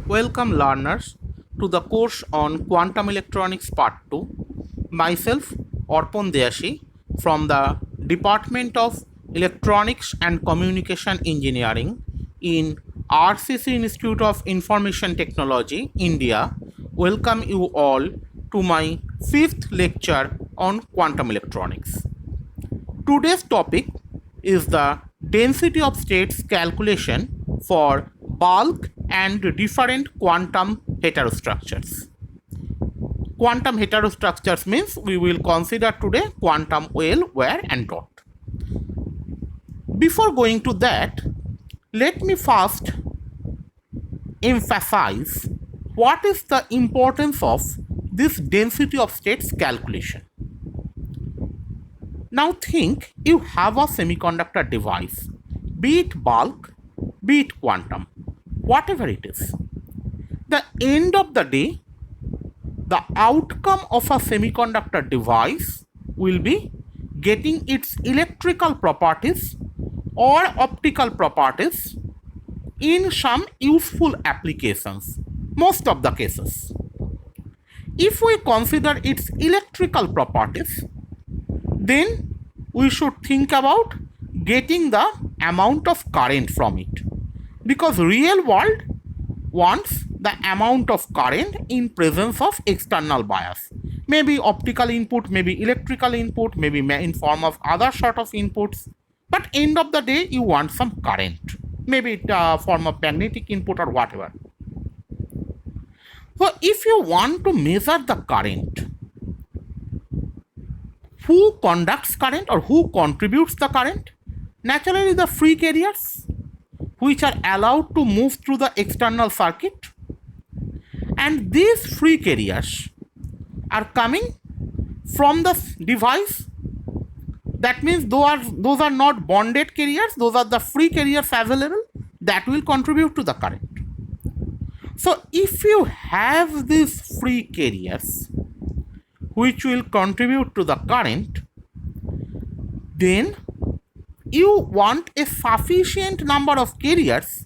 Welcome learners to the course on Quantum Electronics Part 2. Myself Orpon Deashi from the Department of Electronics and Communication Engineering in RCC Institute of Information Technology, India, welcome you all to my 5th lecture on quantum electronics. Today's topic is the density of states calculation for bulk and different quantum heterostructures. Quantum heterostructures means we will consider today quantum well, where and dot. Before going to that, let me first emphasize what is the importance of this density of states calculation. Now think you have a semiconductor device, be it bulk, be it quantum, whatever it is. The end of the day, the outcome of a semiconductor device will be getting its electrical properties or optical properties in some useful applications, most of the cases. If we consider its electrical properties, then we should think about getting the amount of current from it, because real world wants the amount of current in presence of external bias, maybe optical input, maybe electrical input, maybe in form of other sort of inputs, but end of the day you want some current, maybe it form of magnetic input or whatever. So if you want to measure the current, who conducts current or who contributes the current? Naturally the free carriers, which are allowed to move through the external circuit, and these free carriers are coming from the device. That means those are not bonded carriers, those are the free carriers available that will contribute to the current. So if you have these free carriers which will contribute to the current, then you want a sufficient number of carriers,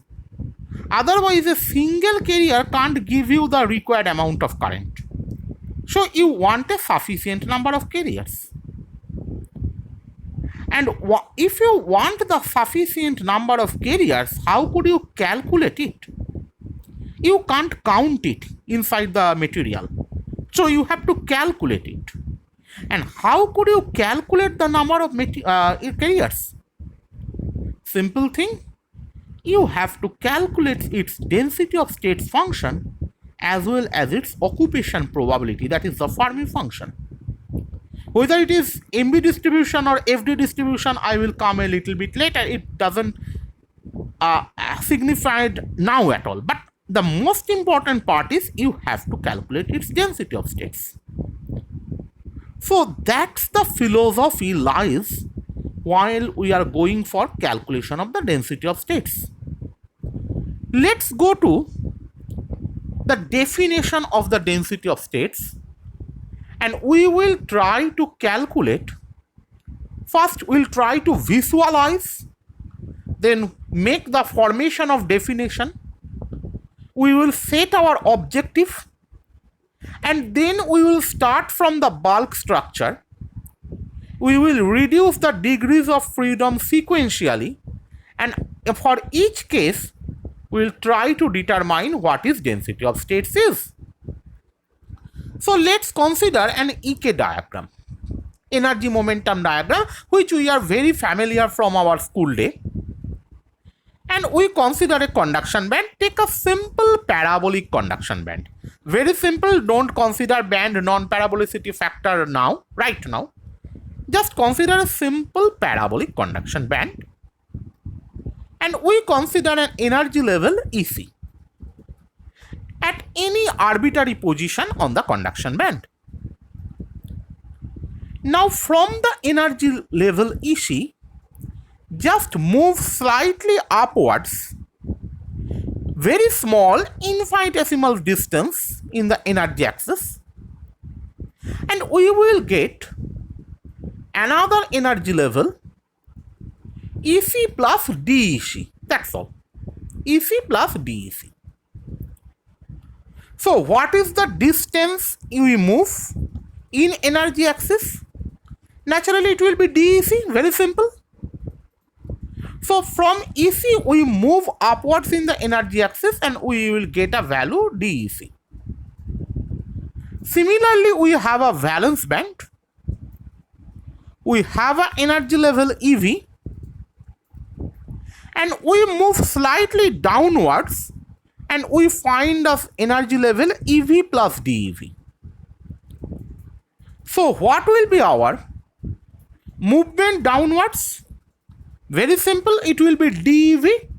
otherwise a single carrier can't give you the required amount of current. So you want a sufficient number of carriers. And if you want the sufficient number of carriers, how could you calculate it? You can't count it inside the material. So you have to calculate it. And how could you calculate the number of carriers? Simple thing, you have to calculate its density of states function as well as its occupation probability, that is the Fermi function. Whether it is MB distribution or FD distribution, I will come a little bit later. It doesn't signify now at all. But the most important part is you have to calculate its density of states. So that's the philosophy lies while we are going for calculation of the density of states. Let's go to the definition of the density of states, and we will try to calculate. First we'll try to visualize, then make the formation of definition. We will set our objective, and then we will start from the bulk structure. We will reduce the degrees of freedom sequentially, and for each case we will try to determine what is density of states is. So let's consider an EK diagram, energy momentum diagram, which we are very familiar from our school day. And we consider a conduction band. Take a simple parabolic conduction band. Very simple, don't consider band non-parabolicity factor now, right now. Just consider a simple parabolic conduction band. And we consider an energy level EC at any arbitrary position on the conduction band. Now from the energy level EC, just move slightly upwards, very small infinitesimal distance in the energy axis, and we will get another energy level EC plus DEC. That's all. EC plus DEC. So what is the distance we move in energy axis? Naturally it will be DEC, very simple. So from EC we move upwards in the energy axis and we will get a value DEC. Similarly, we have a valence band. We have an energy level EV and we move slightly downwards and we find of energy level EV plus DEV. So what will be our movement downwards? Very simple, it will be DEV.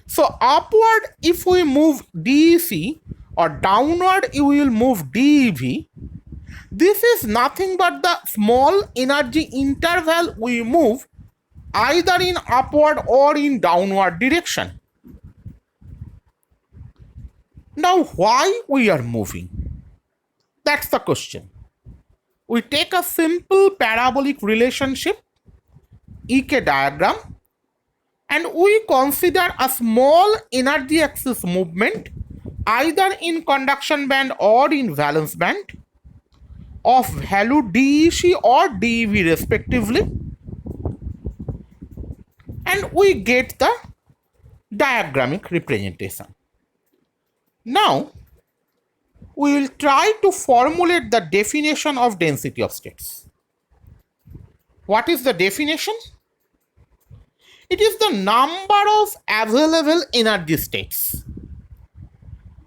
So upward if we move DEC or downward we will move DEV. This is nothing but the small energy interval we move either in upward or in downward direction. Now why we are moving? That's the question. We take a simple parabolic relationship, EK diagram, and we consider a small energy axis movement either in conduction band or in valence band of value DEC or DEV respectively, and we get the diagrammic representation. Now we will try to formulate the definition of density of states. What is the definition? It is the number of available energy states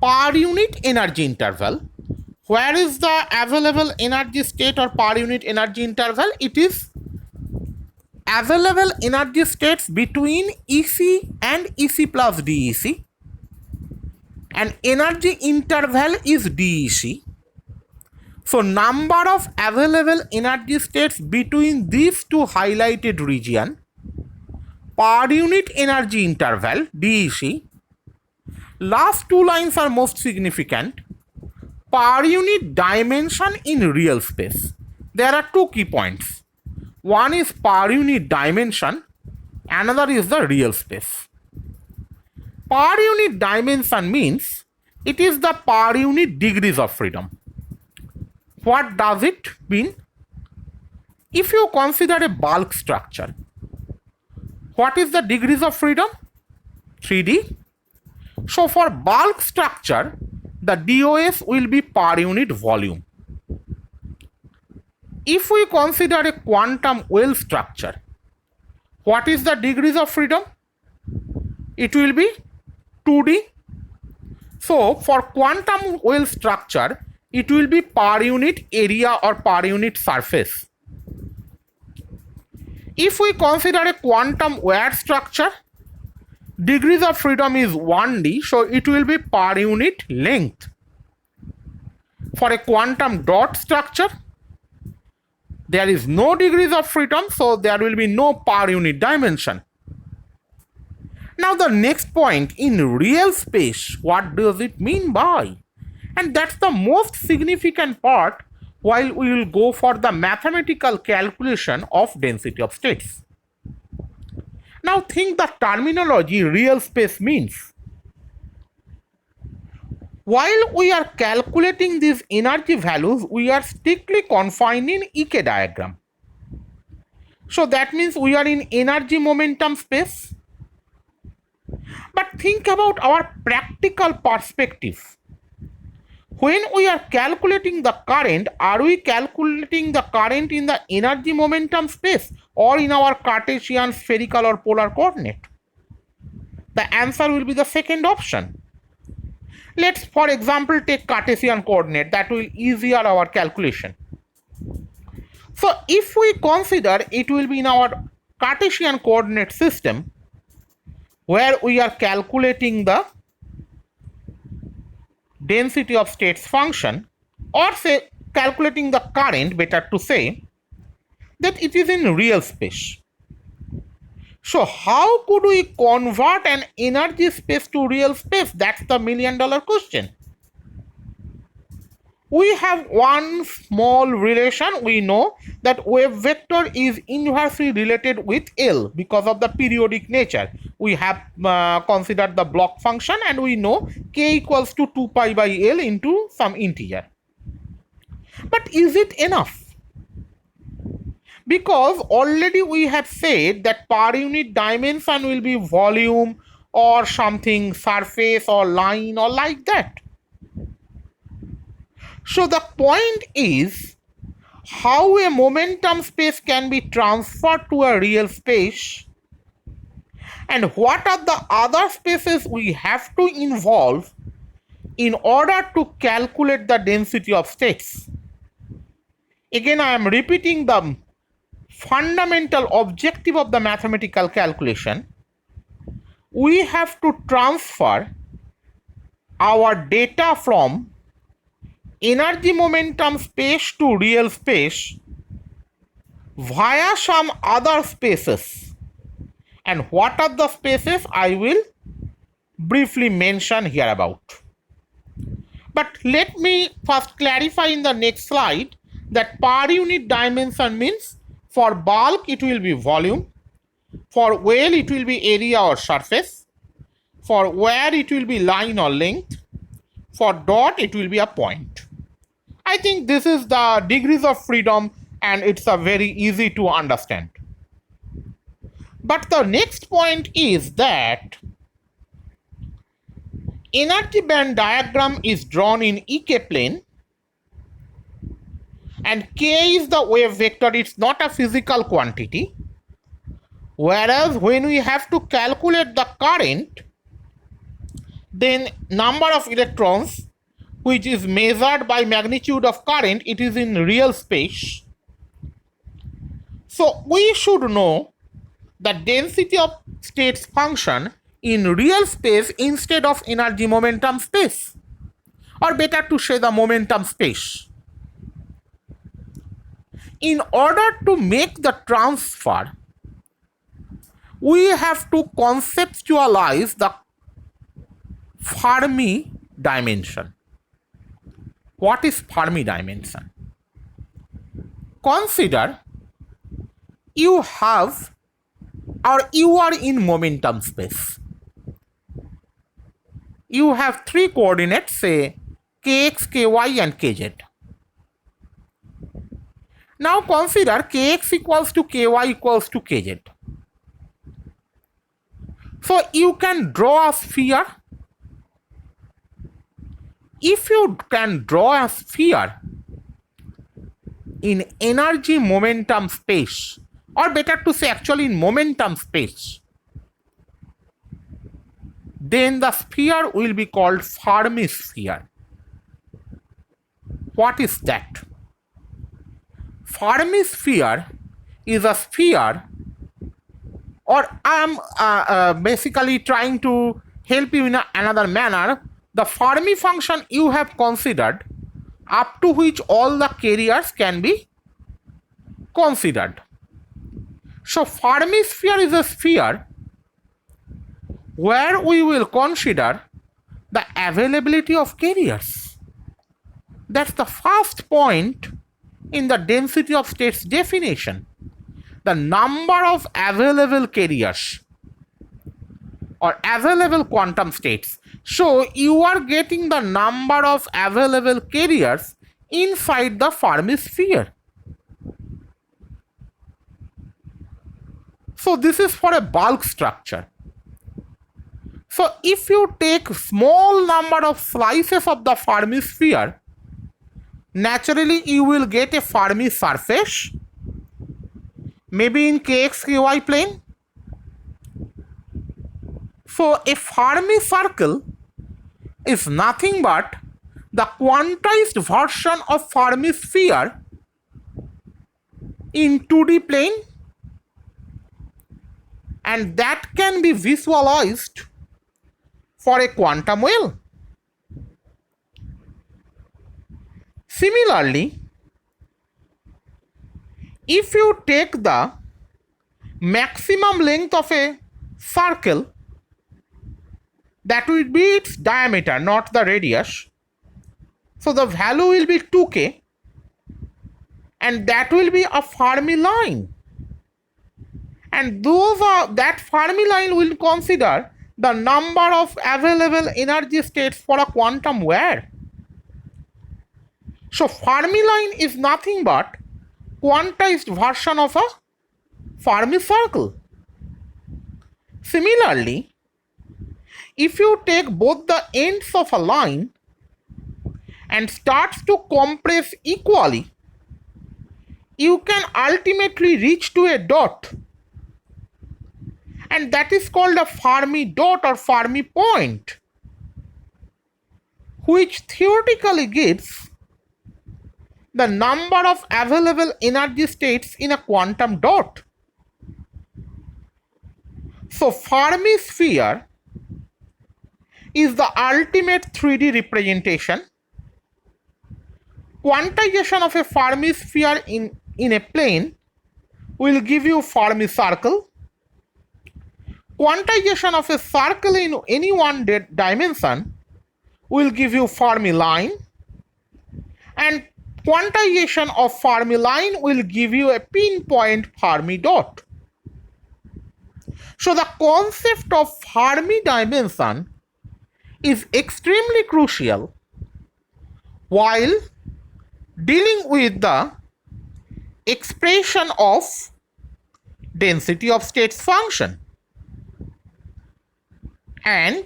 per unit energy interval. Where is the available energy state or per unit energy interval? It is available energy states between EC and EC plus DEC, and energy interval is DEC. So number of available energy states between these two highlighted region per unit energy interval DEC. Last two lines are most significant. Per unit dimension in real space. There are two key points. One is per unit dimension, another is the real space. Per unit dimension means it is the per unit degrees of freedom. What does it mean? If you consider a bulk structure, what is the degrees of freedom? 3D. So for bulk structure, the DOS will be per unit volume. If we consider a quantum well structure, what is the degrees of freedom? It will be 2D. So for quantum well structure, it will be per unit area or per unit surface. If we consider a quantum wire structure, degrees of freedom is 1D, so it will be per unit length. For a quantum dot structure, there is no degrees of freedom, so there will be no per unit dimension. Now the next point, in real space, what does it mean by? And that's the most significant part while we will go for the mathematical calculation of density of states. Now think the terminology real space means. While we are calculating these energy values, we are strictly confined in EK diagram. So that means we are in energy momentum space. But think about our practical perspective. When we are calculating the current, are we calculating the current in the energy momentum space or in our Cartesian, spherical or polar coordinate? The answer will be the second option. Let's for example take Cartesian coordinate, that will easier our calculation. So if we consider it will be in our Cartesian coordinate system where we are calculating the density of states function, or say calculating the current, better to say, that it is in real space. So how could we convert an energy space to real space? That's the $1 million question. we have one small relation. We know that wave vector is inversely related with L because of the periodic nature. We have considered the block function, and we know k equals to 2 pi by L into some integer. But is it enough? Because already we have said that per unit dimension will be volume or something, surface or line or like that. So the point is how a momentum space can be transferred to a real space, and what are the other spaces we have to involve in order to calculate the density of states. Again, I am repeating the fundamental objective of the mathematical calculation. We have to transfer our data from energy momentum space to real space via some other spaces. And what are the spaces I will briefly mention here about. But let me first clarify in the next slide that per unit dimension means for bulk it will be volume, for well it will be area or surface, for wire it will be line or length, for dot it will be a point. I think this is the degrees of freedom and it's a very easy to understand. But the next point is that energy band diagram is drawn in EK plane and k is the wave vector, it's not a physical quantity. Whereas when we have to calculate the current, then number of electrons which is measured by magnitude of current, it is in real space. So we should know the density of states function in real space instead of energy momentum space, or better to say the momentum space. In order to make the transfer, we have to conceptualize the Fermi dimension. What is Fermi dimension? Consider you have or you are in momentum space. You have three coordinates, say kx, ky and kz. Now consider kx equals to ky equals to kz. So you can draw a sphere. If you can draw a sphere in energy momentum space, or better to say actually in momentum space, then the sphere will be called Fermi sphere. What is that? Fermi sphere is a sphere, or I am basically trying to help you in another manner. The Fermi function you have considered up to which all the carriers can be considered. So Fermi sphere is a sphere where we will consider the availability of carriers. That's the first point in the density of states definition. The number of available carriers or available quantum states. So you are getting the number of available carriers inside the Fermi sphere. So this is for a bulk structure. So if you take small number of slices of the Fermi sphere, naturally you will get a Fermi surface, maybe in kx ky plane. So a Fermi circle is nothing but the quantized version of Fermi sphere in 2D plane, and that can be visualized for a quantum well. Similarly, if you take the maximum length of a circle, that would be its diameter, not the radius. So the value will be 2k, and that will be a Fermi line. And that Fermi line will consider the number of available energy states for a quantum wire. So Fermi line is nothing but quantized version of a Fermi circle. Similarly, if you take both the ends of a line and starts to compress equally, you can ultimately reach to a dot, and that is called a Fermi dot or Fermi point, which theoretically gives the number of available energy states in a quantum dot. So Fermi sphere is the ultimate 3D representation. Quantization of a Fermi sphere in a plane will give you Fermi circle. Quantization of a circle in any one dimension will give you Fermi line, and quantization of Fermi line will give you a pinpoint Fermi dot. So the concept of Fermi dimension is extremely crucial while dealing with the expression of density of states function. And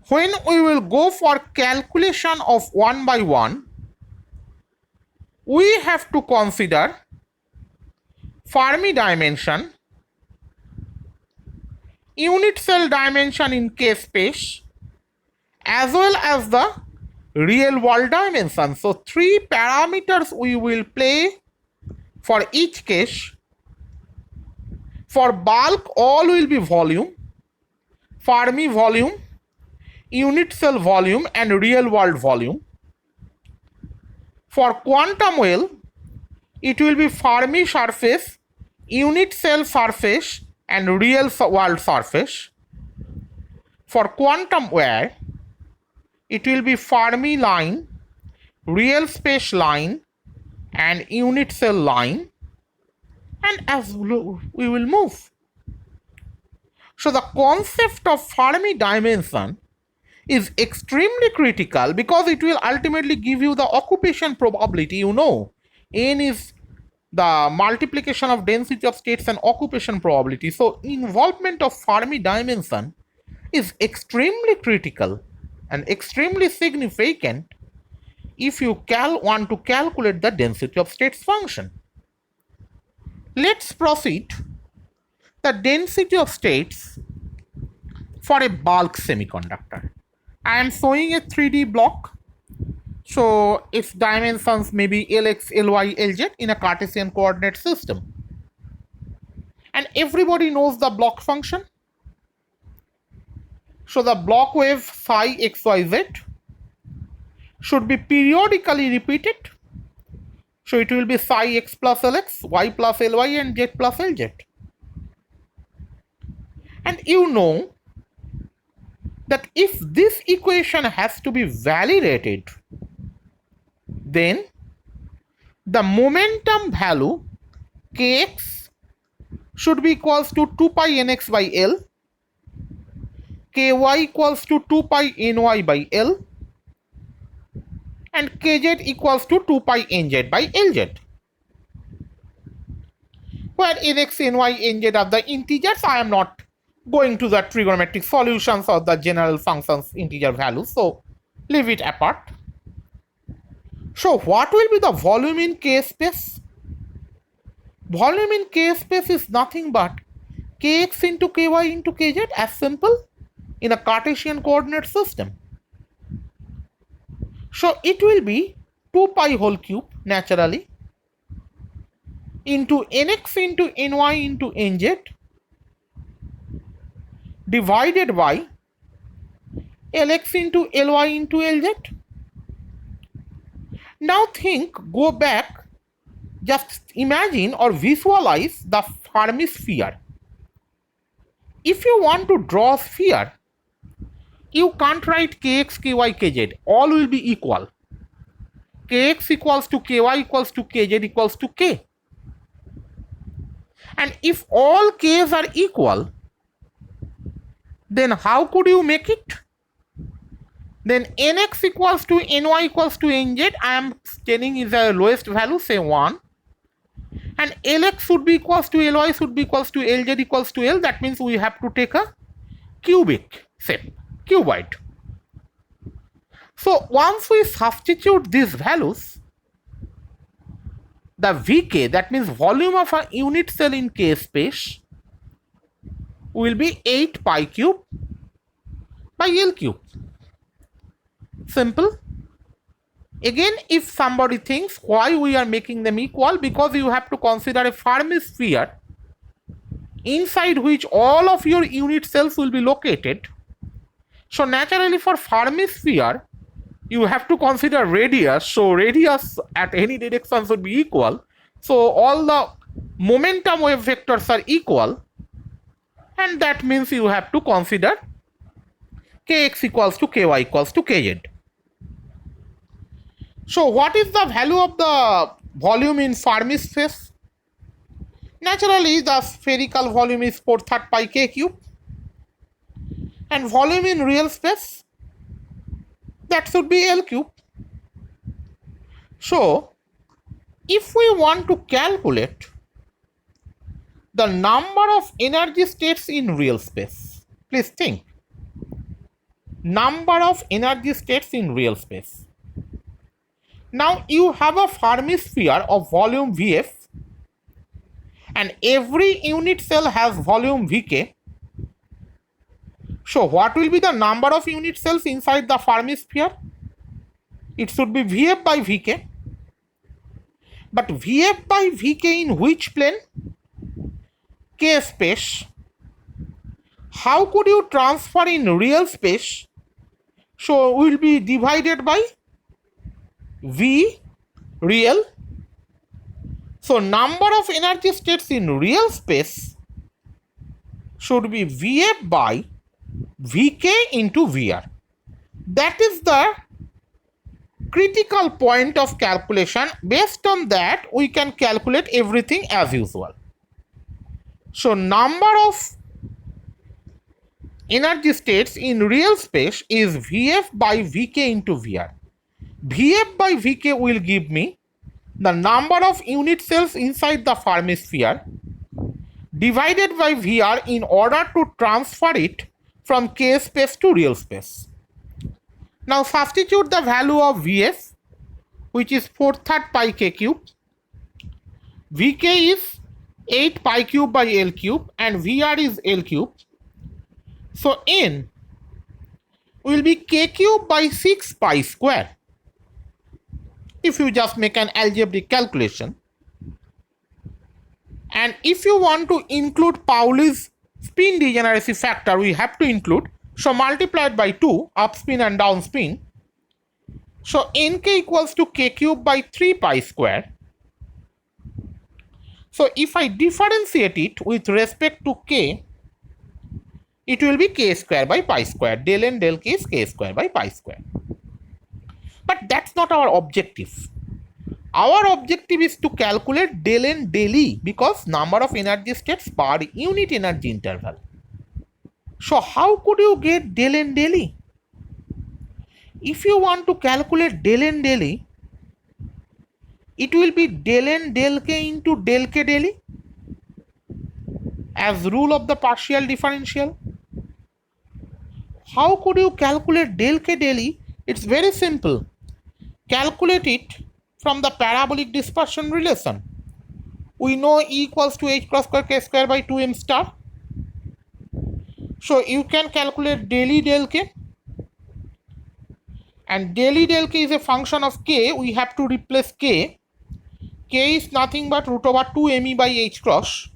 when we will go for calculation of one by one, we have to consider Fermi dimension, unit cell dimension in K space, as well as the real world dimension. So 3 parameters we will play for each case. For bulk, all will be volume, Fermi volume, unit cell volume, and real world volume. For quantum well, it will be Fermi surface, unit cell surface, and real world surface. For quantum wire, it will be Fermi line, real space line, and unit cell line. And as we will move. So the concept of Fermi dimension is extremely critical because it will ultimately give you the occupation probability. You know, n is the multiplication of density of states and occupation probability. So involvement of Fermi dimension is extremely critical and extremely significant if you want to calculate the density of states function. Let's proceed the density of states for a bulk semiconductor. I am showing a 3D block. So its dimensions may be Lx, Ly, Lz in a Cartesian coordinate system. And everybody knows the block function. So the block wave psi xyz should be periodically repeated. So it will be psi x plus Lx, y plus Ly, and z plus Lz. And you know that if this equation has to be validated, then the momentum value kx should be equals to 2 pi nx by L, ky equals to 2 pi ny by L, and kz equals to 2 pi nz by Lz, where nx, ny, nz are the integers. I am not going to the trigonometric solutions or the general functions integer values, so leave it apart. So what will be the volume in K space? Volume in K space is nothing but kx into ky into kz, as simple, in a Cartesian coordinate system. So it will be 2 pi whole cube naturally into nx into ny into nz divided by Lx into Ly into Lz. Now go back, just imagine or visualize the Fermi sphere. If you want to draw a sphere, you can't write kx, ky, kz. All will be equal. Kx equals to ky equals to kz equals to k. And if all k's are equal, then how could you make it? Then nx equals to ny equals to nz, I am telling is the lowest value, say 1. And lx should be equals to ly should be equals to lz equals to l. That means we have to take a cubic shape, cuboid. So once we substitute these values, the Vk, that means volume of a unit cell in K space, will be 8 pi cube by L cube. Simple. Again, if somebody thinks why we are making them equal, because you have to consider a Fermi sphere inside which all of your unit cells will be located. So naturally for Fermi sphere, you have to consider radius. So radius at any direction should be equal. So all the momentum wave vectors are equal. And that means you have to consider kx equals to ky equals to kz. So what is the value of the volume in Fermi space? Naturally, the spherical volume is 4/3 pi k cube. And volume in real space, that should be L cube. So if we want to calculate the number of energy states in real space, please think. Number of energy states in real space. Now you have a Fermi sphere of volume Vf, and every unit cell has volume Vk. So what will be the number of unit cells inside the Fermi sphere? It should be Vf by Vk. But Vf by Vk in which plane? K space. How could you transfer in real space? So will be divided by V real. So number of energy states in real space should be Vf by Vk into Vr. That is the critical point of calculation. Based on that, we can calculate everything as usual. So number of energy states in real space is Vf by Vk into Vr. Vf by Vk will give me the number of unit cells inside the Fermi sphere divided by Vr in order to transfer it from K space to real space. Now substitute the value of Vf, which is 4/3 pi k cube. Vk is 8 pi cube by L cube and Vr is L cube. So n will be k cube by 6 pi square. If you just make an algebraic calculation. And if you want to include Pauli's spin degeneracy factor, we have to include. So multiplied by 2, up spin and down spin. So nk equals to k cube by 3 pi square. So if I differentiate it with respect to k, it will be k square by pi square. Del n del k is k square by pi square. But that's not our objective. Our objective is to calculate del n del E, because number of energy states per unit energy interval. So how could you get del n del E? If you want to calculate del n del E, it will be del n del k into del k del E as rule of the partial differential. How could you calculate del k del E? It's very simple. Calculate it from the parabolic dispersion relation. We know E equals to h cross square k square by 2m star. So you can calculate del E del k. And del E del k is a function of k. We have to replace k. K is nothing but root over 2me by h cross.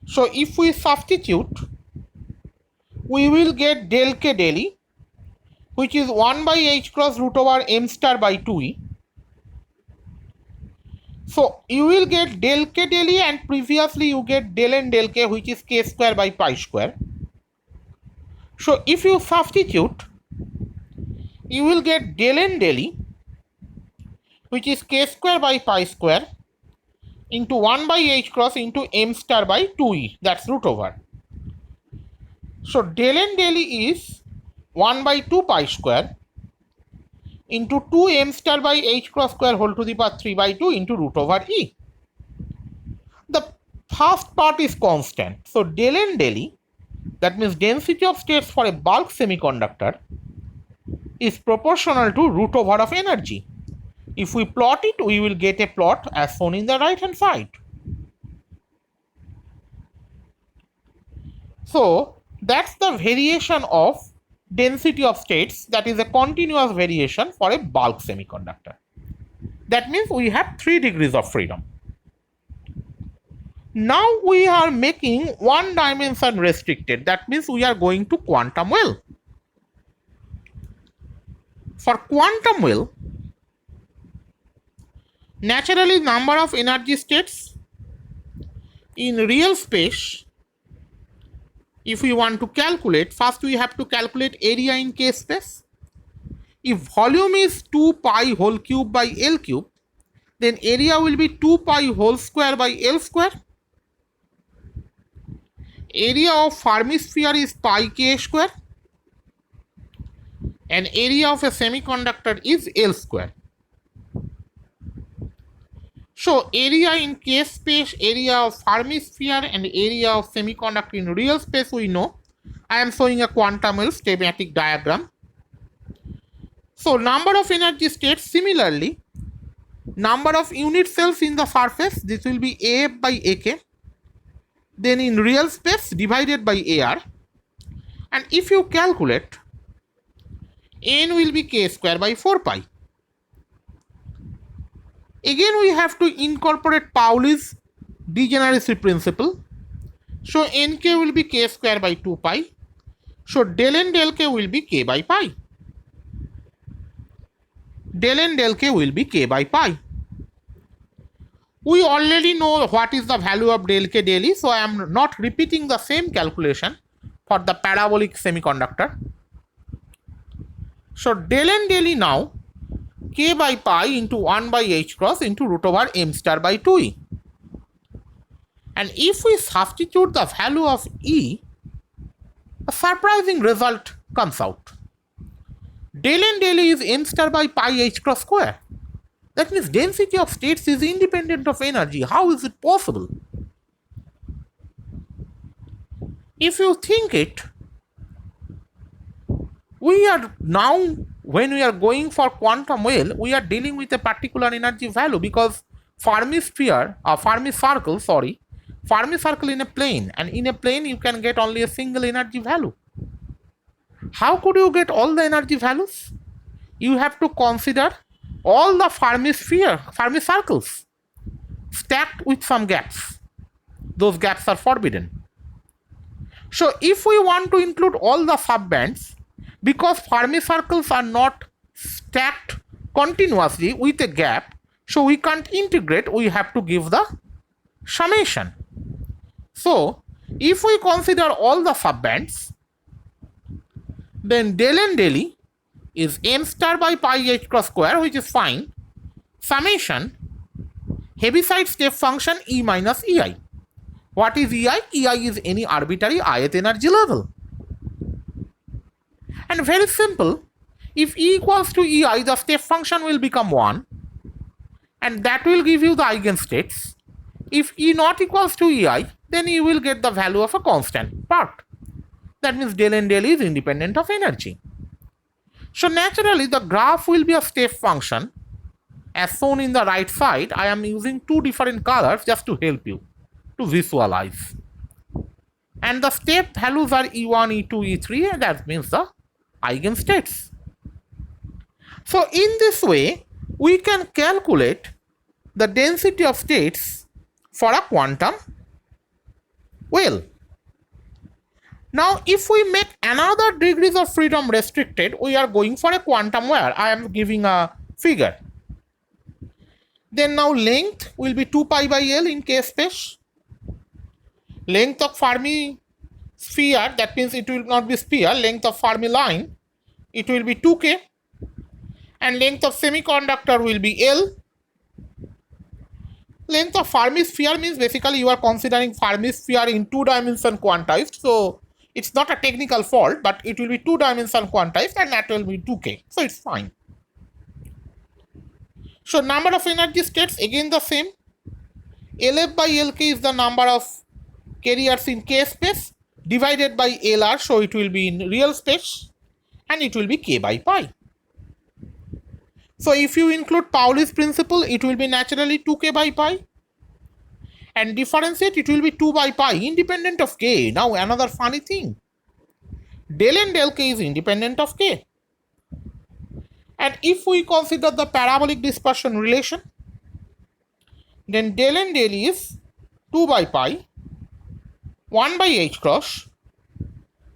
So if we substitute, we will get del k del E, which is 1 by h cross root over m star by 2e. So you will get del k del E, and previously you get del n del k, which is k square by pi square. So if you substitute, you will get del n del E, which is k square by pi square into 1 by h cross into m star by 2e, that's root over. So del n del E is 1 by 2 pi square into 2 m star by h cross square whole to the power 3 by 2 into root over e. The first part is constant. So del n del E, that means density of states for a bulk semiconductor, is proportional to root over of energy. If we plot it, we will get a plot as shown in the right hand side. So that's the variation of density of states, that is a continuous variation for a bulk semiconductor. That means we have 3 degrees of freedom. Now we are making one dimension restricted, that means we are going to quantum well. For quantum well, naturally number of energy states in real space, if we want to calculate, first we have to calculate area in K space. If volume is 2 pi whole cube by L cube, then area will be 2 pi whole square by L square. Area of Fermi sphere is pi k square, and area of a semiconductor is L square. So area in K space, area of Fermi sphere, and area of semiconductor in real space we know. I am showing a quantum well schematic diagram. So number of energy states, similarly, number of unit cells in the surface, this will be AF by AK. Then in real space divided by AR. And if you calculate, N will be K square by 4 pi. Again we have to incorporate Pauli's degeneracy principle. So Nk will be K square by 2 pi. So del n del K will be K by pi. Del n del K will be K by pi. We already know what is the value of del K del E, so I am not repeating the same calculation for the parabolic semiconductor. So del n del E now K by pi into 1 by h cross into root over m star by 2e. And if we substitute the value of E, a surprising result comes out. Del n del E is m star by pi h cross square. That means density of states is independent of energy. How is it possible? If you think it, we are now, when we are going for quantum well, we are dealing with a particular energy value, because Fermi sphere, Fermi circle in a plane, and in a plane you can get only a single energy value. How could you get all the energy values? You have to consider all the Fermi circles stacked with some gaps. Those gaps are forbidden. So if we want to include all the subbands, because Fermi circles are not stacked continuously with a gap, so we can't integrate, we have to give the summation. So if we consider all the subbands, then del n del E is m star by pi h cross square, which is fine, summation Heaviside step function E minus EI. What is EI? EI is any arbitrary ith energy level. And very simple, if E equals to EI, the step function will become 1, and that will give you the eigenstates. If E not equals to EI, then you will get the value of a constant part. That means del n del E is independent of energy. So naturally the graph will be a step function as shown in the right side. I am using two different colors just to help you to visualize. And the step values are E1, E2, E3, and that means the eigenstates. So in this way, we can calculate the density of states for a quantum well. Now, if we make another degrees of freedom restricted, we are going for a quantum where I am giving a figure. Then now length will be 2 pi by L in K space. Length of Fermi sphere, that means it will not be sphere, length of Fermi line, it will be 2k, and length of semiconductor will be L. Length of Fermi sphere means basically you are considering Fermi sphere in 2-dimension quantized, so it's not a technical fault, but it will be 2-dimension quantized and that will be 2k, so it's fine. So number of energy states again the same. LF by LK is the number of carriers in k space divided by LR, so it will be in real space and it will be k by pi. So if you include Pauli's principle, it will be naturally 2k by pi, and differentiate, it will be 2 by pi independent of k. Now another funny thing, del and del k is independent of k. And if we consider the parabolic dispersion relation, then del and del is 2 by pi 1 by h cross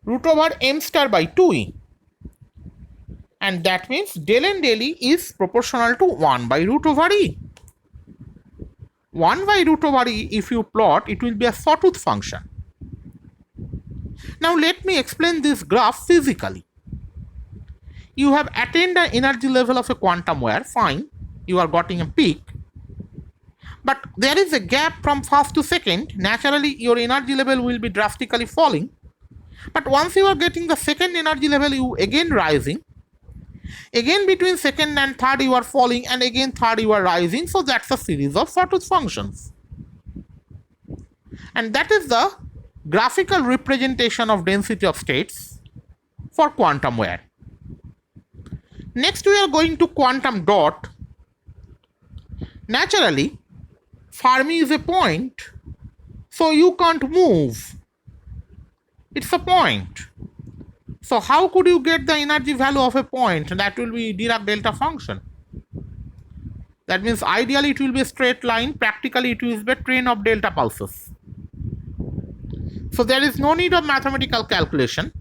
root over m star by 2e, and that means del and del e is proportional to 1 by root over e. 1 by root over e, if you plot, it will be a sawtooth function. Now let me explain this graph physically. You have attained the energy level of a quantum wire, fine, you are getting a peak, but there is a gap from first to second. Naturally your energy level will be drastically falling, but once you are getting the second energy level, you again rising, again between second and third you are falling, and again third you are rising. So that's a series of sawtooth functions, and that is the graphical representation of density of states for quantum wire. Next we are going to quantum dot. Naturally Fermi is a point, so you can't move, it's a point. So how could you get the energy value of a point? That will be Dirac delta function. That means ideally it will be a straight line, practically it will be a train of delta pulses. So there is no need of mathematical calculation.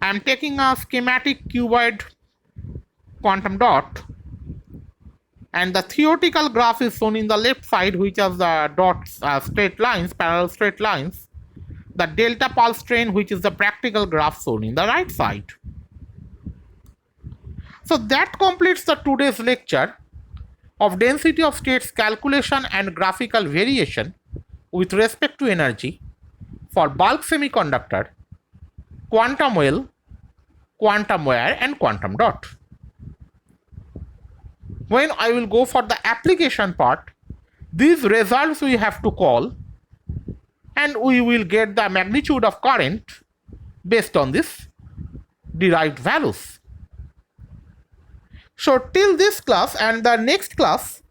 I am taking a schematic cuboid quantum dot, and the theoretical graph is shown in the left side, which has the dots, straight lines, parallel straight lines. The delta pulse train, which is the practical graph, shown in the right side. So that completes the today's lecture of density of states calculation and graphical variation with respect to energy for bulk semiconductor, quantum well, quantum wire, and quantum dot. When I will go for the application part, these results we have to call, and we will get the magnitude of current based on this derived values. So till this class and the next class,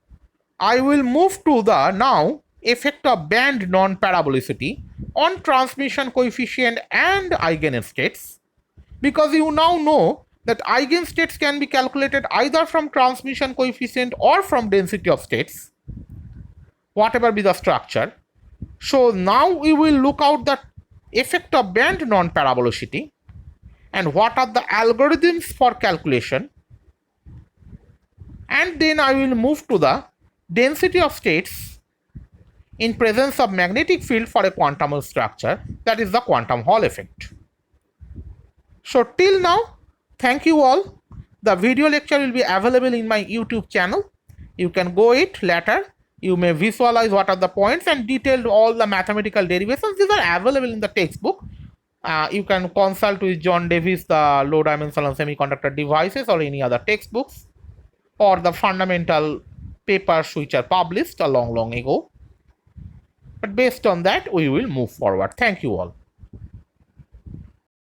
I will move to the now effect of band non-parabolicity on transmission coefficient and eigenstates, because you now know that eigenstates can be calculated either from transmission coefficient or from density of states, whatever be the structure. So now we will look out the effect of band non-parabolicity and what are the algorithms for calculation, and then I will move to the density of states in presence of magnetic field for a quantum structure, that is the quantum Hall effect. So till now, thank you all. The video lecture will be available in my YouTube channel. You can go it later. You may visualize what are the points and detailed all the mathematical derivations. These are available in the textbook. You can consult with John Davis, the low dimensional semiconductor devices, or any other textbooks, or the fundamental papers which are published a long ago. But based on that, we will move forward. Thank you all.